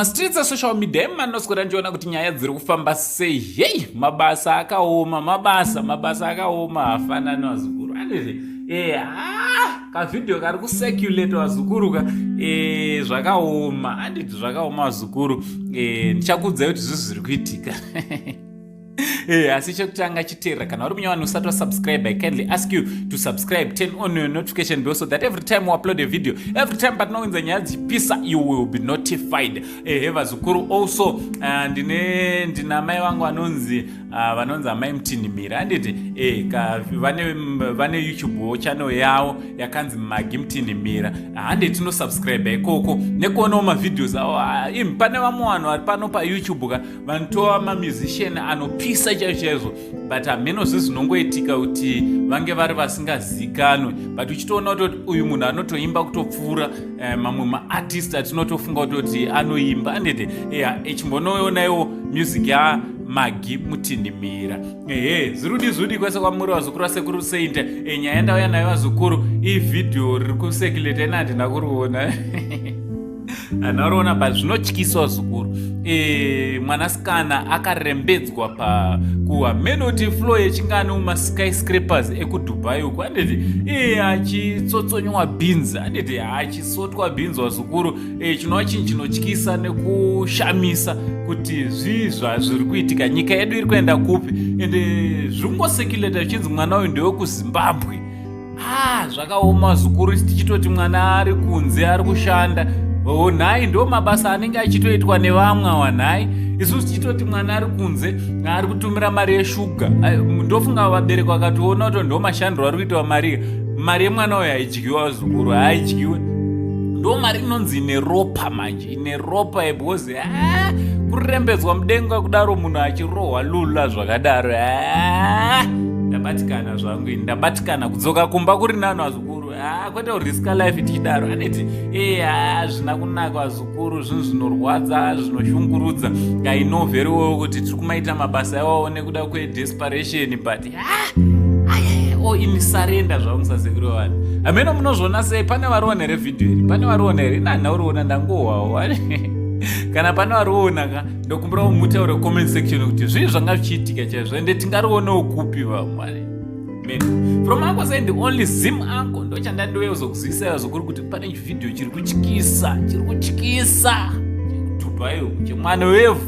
Streets a social media manoswera ndiona kuti nyaya dziri kufamba sei. Hey, mabasa akaoma, mabasa akaoma hafanani wazukuru. Kavideo kari kucirculate wazukuru zvakaoma. Handiti zvakaoma wazukuru. Ndichakuudzai kuti zviri kuitika. Asi chekutanga chiteera kana uri munyowani usati wasubscribe, I kindly ask you to subscribe, turn on your notification bell so that every time we upload a video, every time patinounza nyaya dzipisa, you will be notified. Vazukuru also ndina mai vangu vanonzi amai Mtinimira. Handiti vane YouTube channel yavo yakanzi Magi Mtinimira. Handiti tinosubscribe ikoko nekuonawo mavideos avo. Pane vamwe vanhu vari pano paYouTube vanotova mamusician anopisa chaizvo, but hameno zvinongoitika kuti vange vari vasingazikanwe, but uchitoona kuti uyu munhu anotoimba kutopfuura mamwe maartist atinotofunga kuti anoimba. Handiti chimbonoonaiwo music yaMagi Mtinimira. Zvirudi kwese kwamuri wazukuru vasekuru seinte. Nyaya yandauya nayo wazukuru, iyi video riri kucirculate handina kuriona. Anaona but zvinotyisa wazukuru. Mwanasikana akarembedzwa pakuwa menoti floor yechingano mumaskyscrapers ekuDubai uko. Handiti achitsotsonywa beans. Handiti achisotwa beans wazukuru. Chinova chinhu chinotyisa nekushamisa kuti zviri kuitika. Nyika yedu iri kuenda kupi? Ende zvingocirculate zvichinzi mwana uyu ndewekuZimbabwe. Zvakaoma wazukuru, tichitoti mwana ari kunze ari kushanda. Nhai ndo mabasa anenge achitoitwa nevamwe wanhai. Isusu tichitoti mwana ari kunze ari kutumira mari yeshuga. Ndofunga vabereki vakatoona kuti ndo mashandiro ari kuitwa mari yemwana uyu haidyiwa wazukuru, haidyiwe. Ndo mari inonzi ine ropa manje, ine ropa because kurembedzwa mudenga kudaro munhu achirohwa lula zvakadaro. Ndabatikana zvangu, ndabatikana kudzoka kumba kuri nani wazukuru. Kwete uriska life tichidaro. Handiti zvina kunaka wazukuru, zvinhu zvinorwadza, zvinoshungurudza. I know very well kuti tiri kumaita mabasa yawo nekuda kwedesperation, but in surrender zvangu sasekuru vanhu. Hameno munozviona sei? Pane variona here video iri? Pane variona here? Nauriona ndangohwawo. Kana pane variona ndokumbira mutaure comment section kuti zvii zvanga zvichiitika chaizvo ende tingarionawo kupi vamwe. From uncle saying the only Zim uncle ndo chandandouya zokuri kuti pane video chiri kutyisa Dubai chemwana Vevhu.